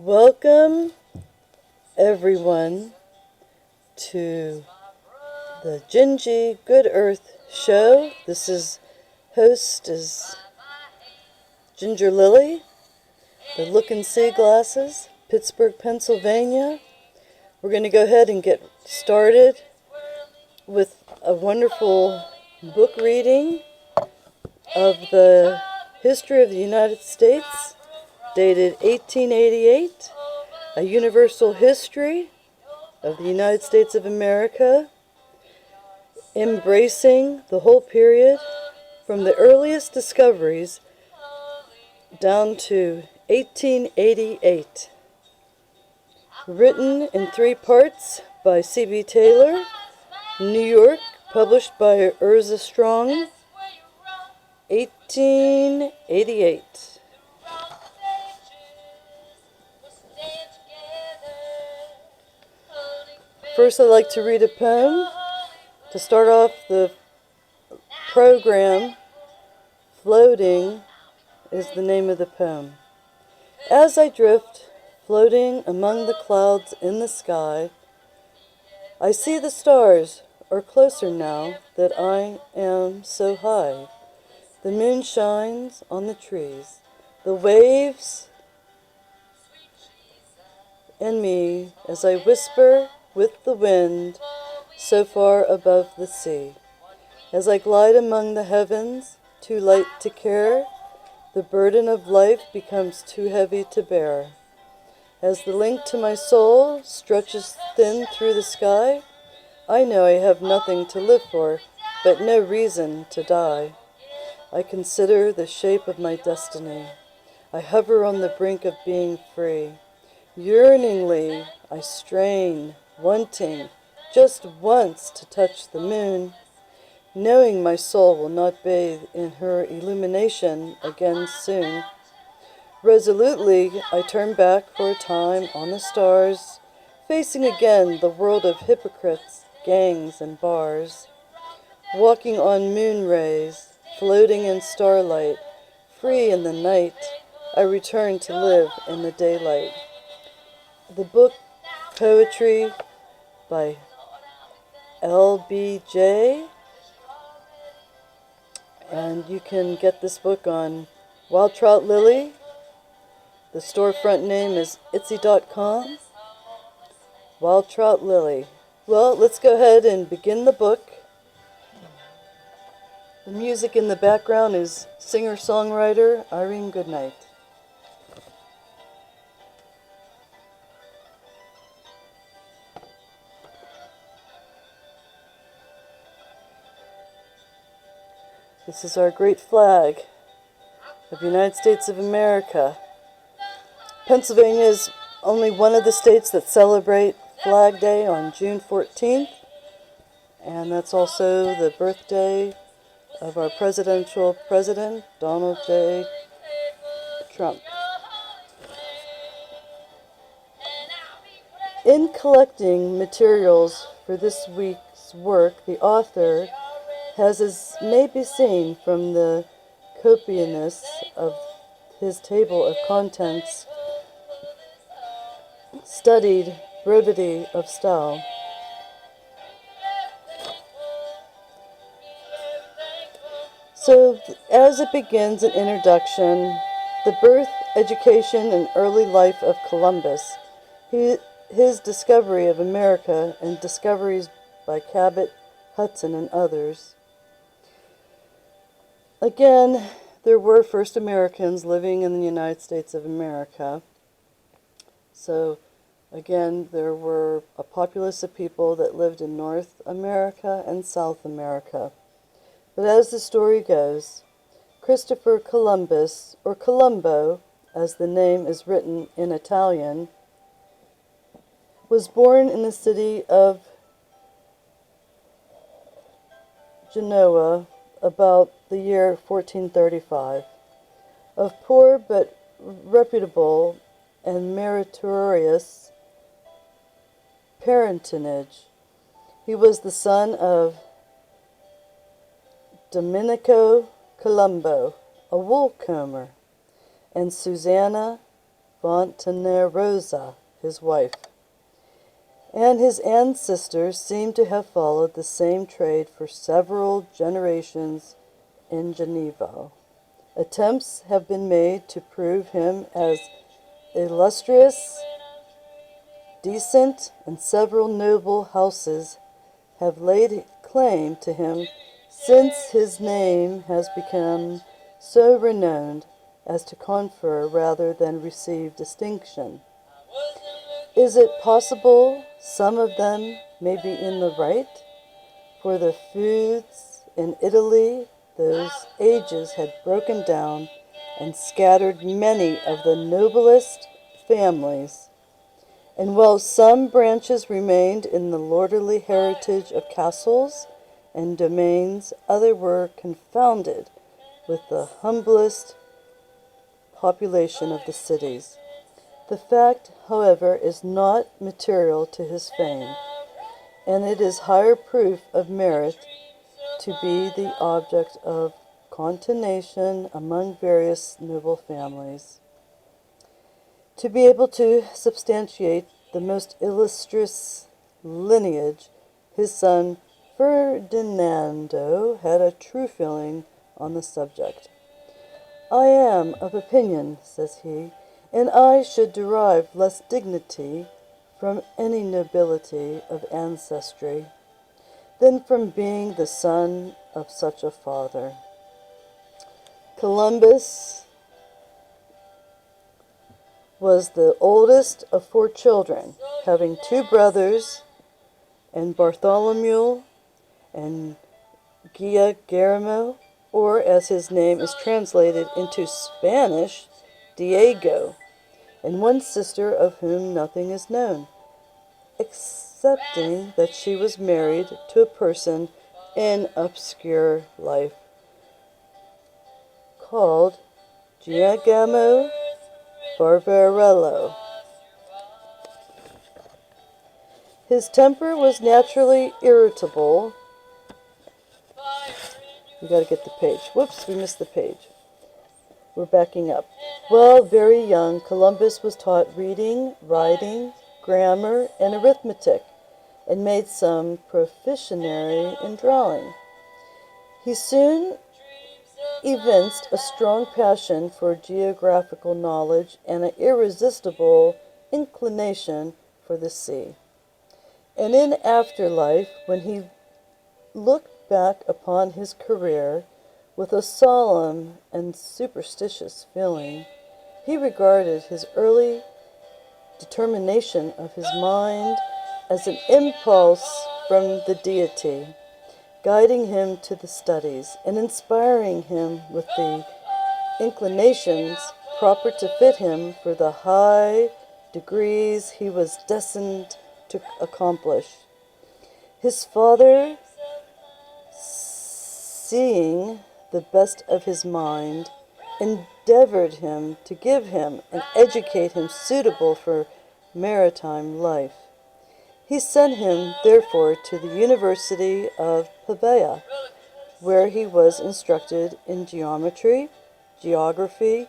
Welcome, everyone, to the GinGee GoodEarth show. This is host is Ginger Lily, the Look and See glasses, Pittsburgh, Pennsylvania. We're going to go ahead and get started with a wonderful book reading of the history of the United States, dated 1888, a universal history of the United States of America, embracing the whole period from the earliest discoveries down to 1888. Written in 3 parts by C.B. Taylor, New York, published by Ezra Strong, 1888. First, I'd like to read a poem to start off the program. Floating is the name of the poem. As I drift, floating among the clouds in the sky, I see the stars are closer now that I am so high. The moon shines on the trees, the waves and me as I whisper with the wind so far above the sea. As I glide among the heavens, too light to care, the burden of life becomes too heavy to bear. As the link to my soul stretches thin through the sky, I know I have nothing to live for, but no reason to die. I consider the shape of my destiny. I hover on the brink of being free. Yearningly, I strain, wanting just once to touch the moon, knowing my soul will not bathe in her illumination again soon. Resolutely, I turn back for a time on the stars, facing again the world of hypocrites, gangs, and bars. Walking on moon rays, floating in starlight, free in the night, I return to live in the daylight. The book Poetry by LBJ, and you can get this book on Wild Trout Lily. The storefront name is etsy.com. Wild Trout Lily. Well, let's go ahead and begin the book. The music in the background is singer-songwriter Irene Goodnight. This is our great flag of the United States of America. Pennsylvania is only one of the states that celebrate Flag Day on June 14th, and that's also the birthday of our presidential president, Donald J. Trump. In collecting materials for this week's work, the author has, as may be seen from the copiousness of his table of contents, studied brevity of style. So, as it begins an introduction, the birth, education, and early life of Columbus, his discovery of America, and discoveries by Cabot, Hudson, and others. Again, there were first Americans living in the United States of America. So, again, there were a populace of people that lived in North America and South America. But as the story goes, Christopher Columbus, or Colombo, as the name is written in Italian, was born in the city of Genoa about the year 1435. Of poor but reputable and meritorious parentage, he was the son of Domenico Colombo, a wool comber, and Susanna Fontanerosa, his wife. And his ancestors seem to have followed the same trade for several generations in Geneva. Attempts have been made to prove him as illustrious, decent, and several noble houses have laid claim to him since his name has become so renowned as to confer rather than receive distinction. Is it possible some of them may be in the right? For the feuds in Italy those ages had broken down and scattered many of the noblest families. And while some branches remained in the lordly heritage of castles and domains, others were confounded with the humblest population of the cities. The fact, however, is not material to his fame, and it is higher proof of merit to be the object of contention among various noble families. To be able to substantiate the most illustrious lineage, his son Ferdinando had a true feeling on the subject. I am of opinion, says he, and I should derive less dignity from any nobility of ancestry than from being the son of such a father. Columbus was the oldest of 4 children, having 2 brothers, and Bartholomew and Guillermo, or as his name is translated into Spanish, Diego, and 1 sister of whom nothing is known, excepting that she was married to a person in obscure life called Giacomo Barbarello. His temper was naturally irritable. We got to get the page. Whoops, we missed the page. We're backing up. Well, very young, Columbus was taught reading, writing, grammar, and arithmetic, and made some proficiency in drawing. He soon evinced a strong passion for geographical knowledge and an irresistible inclination for the sea. And in after life, when he looked back upon his career with a solemn and superstitious feeling, he regarded his early determination of his mind as an impulse from the deity, guiding him to the studies and inspiring him with the inclinations proper to fit him for the high degrees he was destined to accomplish. His father, seeing the best of his mind, endeavored him to give him and educate him suitable for maritime life. He sent him, therefore, to the University of Pavia, where he was instructed in geometry, geography,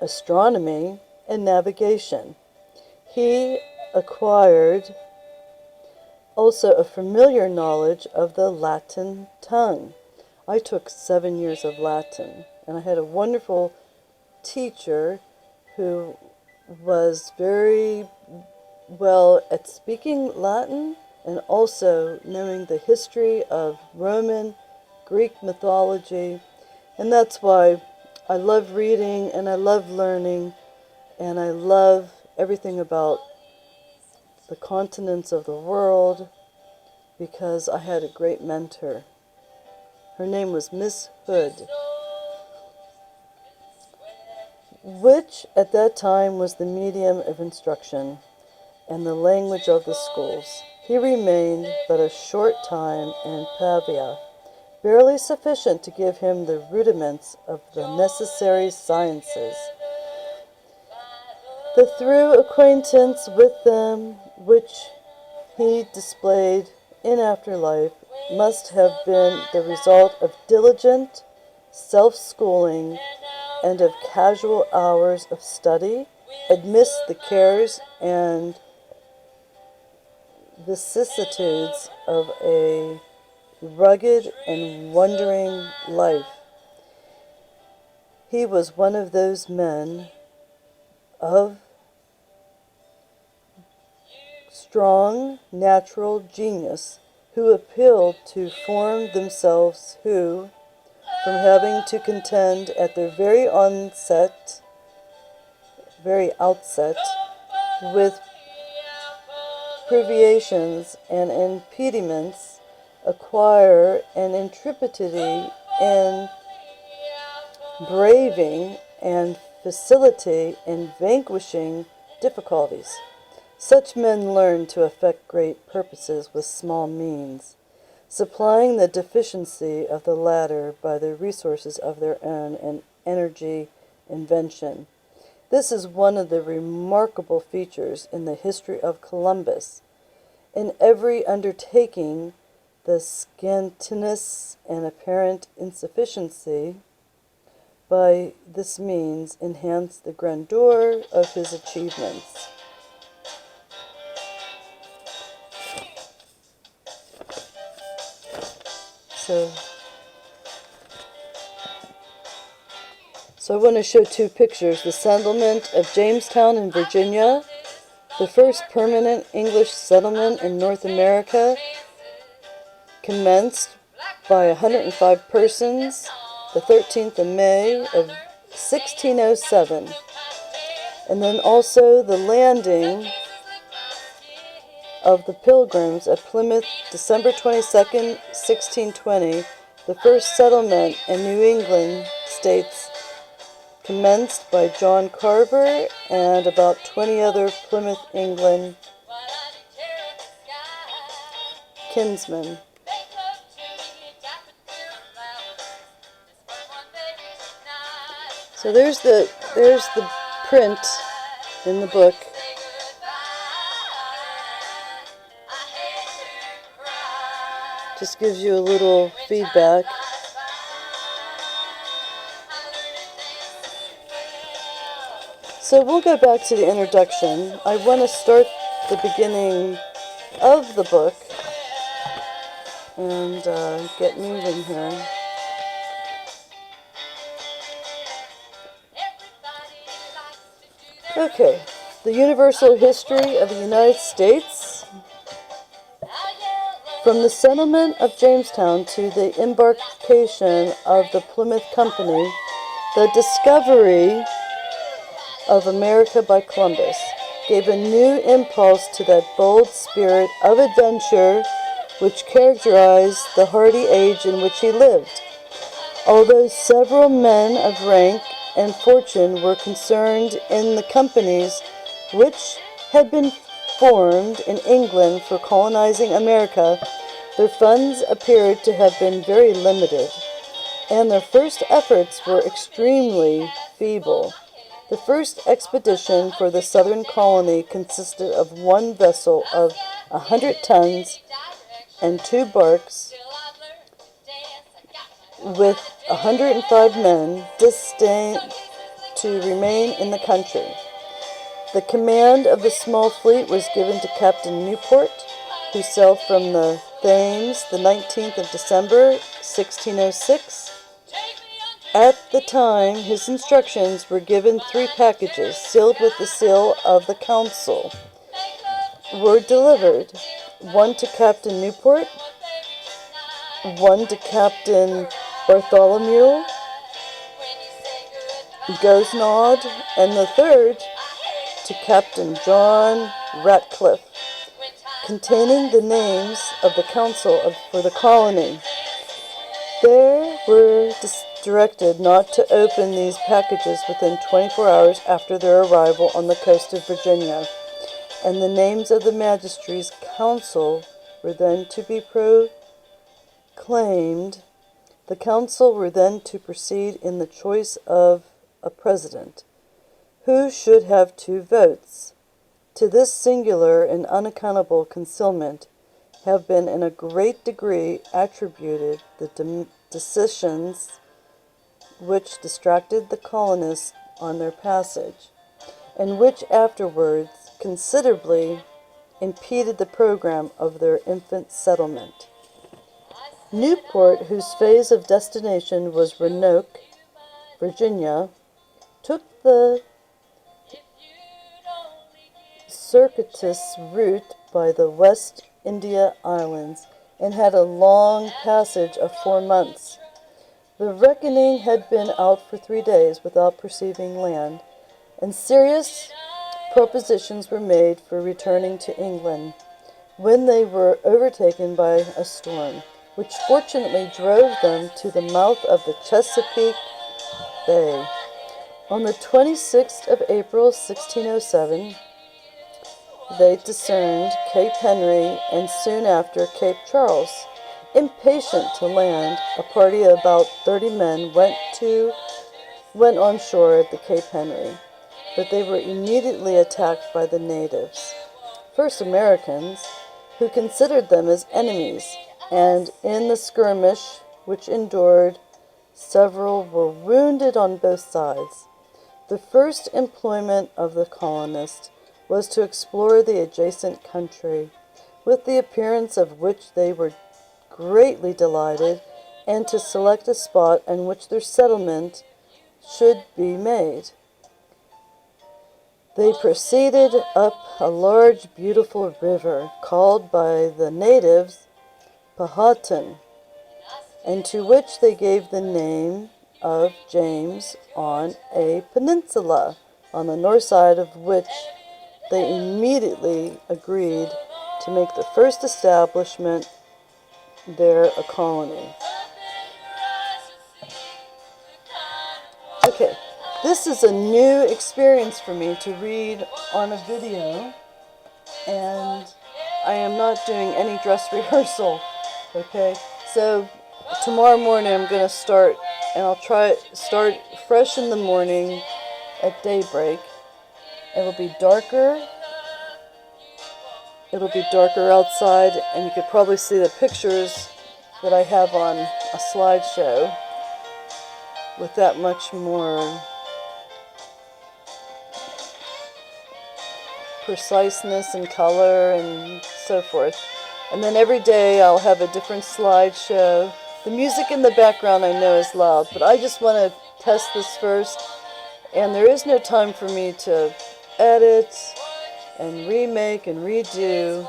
astronomy, and navigation. He acquired also a familiar knowledge of the Latin tongue. I took 7 years of Latin, and I had a wonderful teacher who was very well at speaking Latin and also knowing the history of Roman, Greek mythology. And that's why I love reading and I love learning and I love everything about the continents of the world, because I had a great mentor. Her name was Miss Hood, which at that time was the medium of instruction and the language of the schools. He remained but a short time in Pavia, barely sufficient to give him the rudiments of the necessary sciences. The thorough acquaintance with them which he displayed in after life must have been the result of diligent self-schooling and of casual hours of study, amidst the cares and vicissitudes of a rugged and wandering life. He was one of those men of strong natural genius who appealed to form themselves, who, from having to contend at their very outset, with privations and impediments, acquire an intrepidity in braving and facility in vanquishing difficulties. Such men learn to effect great purposes with small means, supplying the deficiency of the latter by the resources of their own and energy invention. This is one of the remarkable features in the history of Columbus. In every undertaking, the scantiness and apparent insufficiency by this means enhanced the grandeur of his achievements. So I want to show two pictures. The settlement of Jamestown in Virginia, the first permanent English settlement in North America, commenced by 105 persons, the 13th of May of 1607. And then also the landing of the Pilgrims at Plymouth, December 22nd, 1620, the first settlement in New England states, commenced by John Carver and about 20 other Plymouth, England kinsmen. So there's the print in the book. Just gives you a little feedback. So we'll go back to the introduction. I want to start the beginning of the book and get moving here. Okay, the universal history of the United States. From the settlement of Jamestown to the embarkation of the Plymouth Company, the discovery of America by Columbus gave a new impulse to that bold spirit of adventure which characterized the hardy age in which he lived. Although several men of rank and fortune were concerned in the companies which had been formed in England for colonizing America, their funds appeared to have been very limited, and their first efforts were extremely feeble. The first expedition for the southern colony consisted of one vessel of 100 tons and 2 barks with 105 men destined to remain in the country. The command of the small fleet was given to Captain Newport, who sailed from the Thames the 19th of December, 1606. At the time, his instructions were given 3 packages, sealed with the seal of the council, were delivered, one to Captain Newport, one to Captain Bartholomew Gosnod, and the third to Captain John Ratcliffe, containing the names of the council for the colony. They were directed not to open these packages within 24 hours after their arrival on the coast of Virginia, and the names of the magistrates' council were then to be proclaimed. The council were then to proceed in the choice of a president, who should have 2 votes. To this singular and unaccountable concealment have been in a great degree attributed the decisions which distracted the colonists on their passage, and which afterwards considerably impeded the program of their infant settlement. Newport, whose phase of destination was Roanoke, Virginia, took the circuitous route by the West India Islands and had a long passage of 4 months. The reckoning had been out for 3 days without perceiving land, and serious propositions were made for returning to England, when they were overtaken by a storm, which fortunately drove them to the mouth of the Chesapeake Bay. On the 26th of April, 1607, they discerned Cape Henry and soon after Cape Charles. Impatient to land, a party of about 30 men went on shore at the Cape Henry, but they were immediately attacked by the natives, first Americans, who considered them as enemies, and in the skirmish which endured, several were wounded on both sides. The first employment of the colonists was to explore the adjacent country, with the appearance of which they were greatly delighted, and to select a spot on which their settlement should be made. They proceeded up a large, beautiful river, called by the natives Powhatan, and to which they gave the name of James, on a peninsula, on the north side of which they immediately agreed to make the first establishment there a colony. Okay, this is a new experience for me to read on a video, and I am not doing any dress rehearsal, okay? So tomorrow morning I'm going to start, and I'll start fresh in the morning at daybreak. It'll be darker. It'll be darker outside, and you could probably see the pictures that I have on a slideshow with that much more preciseness and color and so forth. And then every day I'll have a different slideshow. The music in the background I know is loud, but I just want to test this first. And there is no time for me to edit and remake and redo.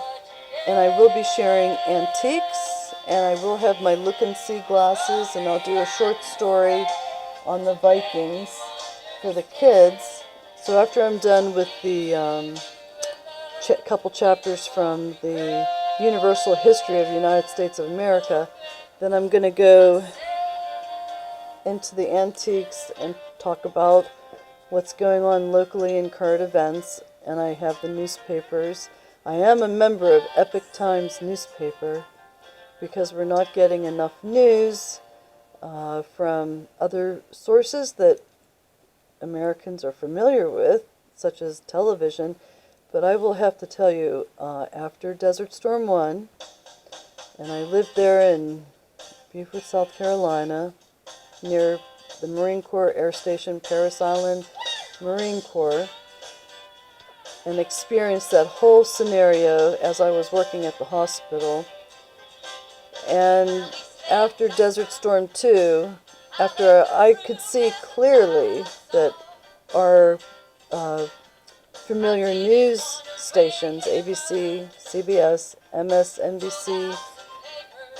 And I will be sharing antiques, and I will have my look and see glasses, and I'll do a short story on the Vikings for the kids. So after I'm done with the couple chapters from the Universal History of the United States of America, then I'm going to go into the antiques and talk about what's going on locally in current events. And I have the newspapers. I am a member of Epic Times newspaper because we're not getting enough news from other sources that Americans are familiar with, such as television. But I will have to tell you, after Desert Storm 1, and I lived there in Beaufort, South Carolina, near the Marine Corps Air Station, Parris Island Marine Corps, and experienced that whole scenario as I was working at the hospital. And after Desert Storm 2, after I could see clearly that our familiar news stations, ABC, CBS, MSNBC,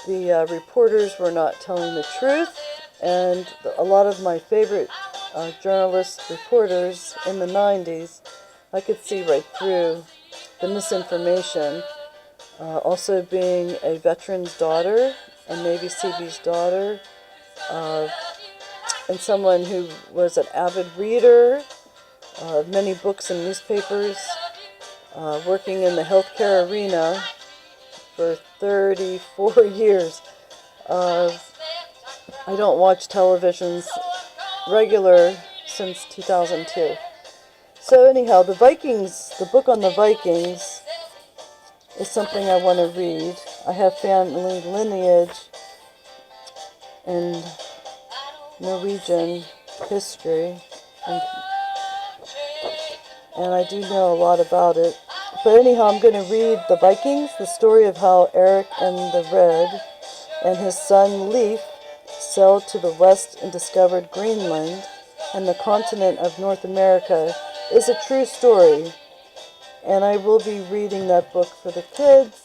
the reporters were not telling the truth, and a lot of my favorite journalist reporters in the 90s, I could see right through the misinformation. Also being a veteran's daughter, a Navy Seabee's daughter, and someone who was an avid reader of many books and newspapers, working in the healthcare arena for 34 years. I don't watch televisions regular since 2002. So anyhow, the Vikings, the book on the Vikings is something I want to read. I have family lineage, and Norwegian history, and I do know a lot about it. But anyhow, I'm going to read the Vikings, the story of how Eric and the Red and his son Leif sailed to the west and discovered Greenland and the continent of North America is a true story. And I will be reading that book for the kids.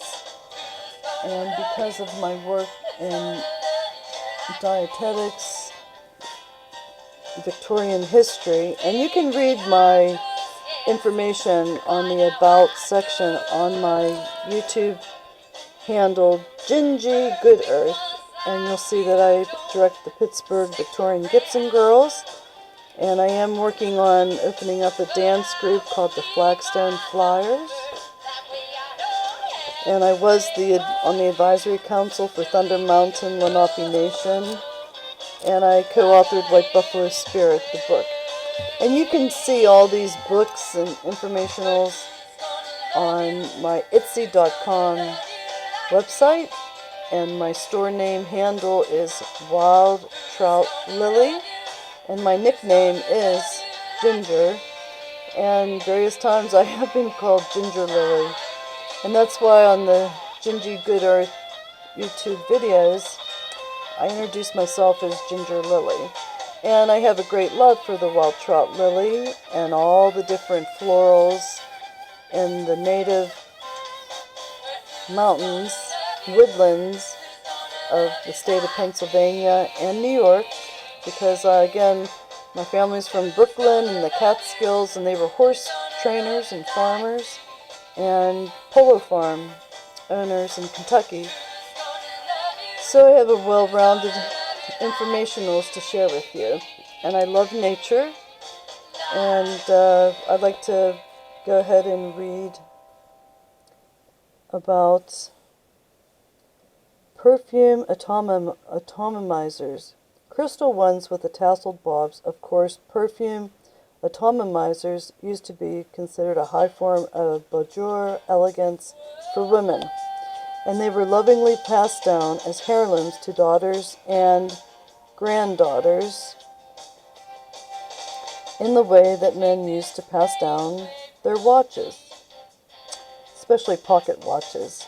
And because of my work in dietetics, Victorian history, and you can read my information on the About section on my YouTube handle GinGee GoodEarth, and you'll see that I direct the Pittsburgh Victorian Gibson girls, and I am working on opening up a dance group called the Flagstone Flyers, and I was on the advisory council for Thunder Mountain Lenape Nation, and I co-authored White Buffalo Spirit, the book. And you can see all these books and informationals on my Etsy.com website, and my store name handle is Wild Trout Lily, and my nickname is Ginger, and various times I have been called Ginger Lily, and that's why on the GinGee GoodEarth YouTube videos I introduce myself as Ginger Lily. And I have a great love for the wild trout lily and all the different florals in the native mountains, woodlands of the state of Pennsylvania and New York, because again, my family's from Brooklyn and the Catskills, and they were horse trainers and farmers and polo farm owners in Kentucky. So I have a well-rounded informationals to share with you, and I love nature, and I'd like to go ahead and read about perfume atomizers, crystal ones with the tasseled bobs. Of course, perfume atomizers used to be considered a high form of boudoir elegance for women, and they were lovingly passed down as heirlooms to daughters and granddaughters in the way that men used to pass down their watches, especially pocket watches.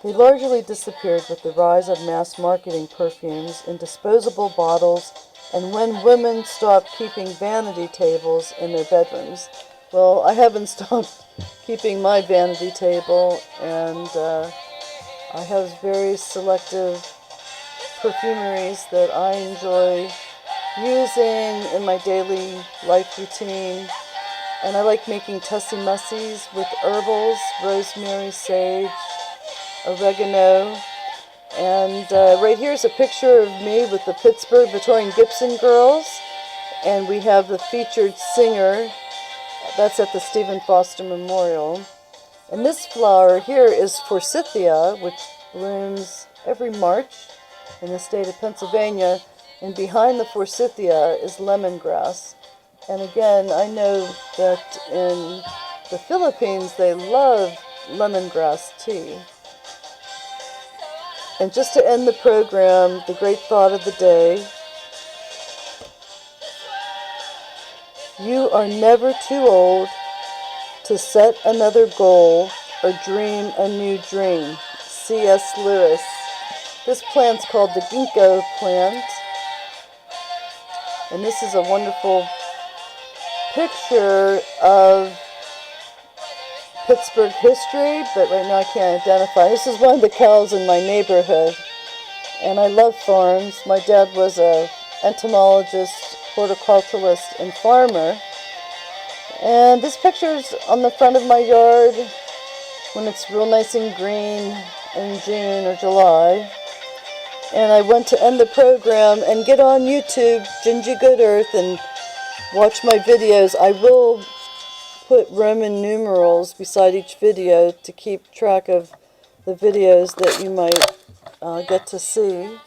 They largely disappeared with the rise of mass marketing perfumes in disposable bottles and when women stopped keeping vanity tables in their bedrooms. Well, I haven't stopped keeping my vanity table, and I have very selective perfumeries that I enjoy using in my daily life routine. And I like making tussie-mussies with herbals, rosemary, sage, oregano. And right here is a picture of me with the Pittsburgh Victorian Gibson girls. And we have the featured singer. That's at the Stephen Foster Memorial. And this flower here is forsythia, which blooms every March in the state of Pennsylvania. And behind the forsythia is lemongrass. And again, I know that in the Philippines they love lemongrass tea. And just to end the program, the great thought of the day: you are never too old to set another goal or dream a new dream. C.S. Lewis. This plant's called the ginkgo plant. And this is a wonderful picture of Pittsburgh history, but right now I can't identify. This is one of the cows in my neighborhood. And I love farms. My dad was an entomologist, horticulturalist, and farmer. And this picture's on the front of my yard when it's real nice and green in June or July. And I want to end the program and get on YouTube, GinGee GoodEarth, and watch my videos. I will put Roman numerals beside each video to keep track of the videos that you might get to see.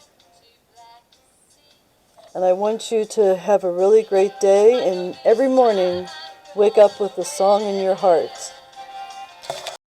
And I want you to have a really great day, and every morning wake up with a song in your heart.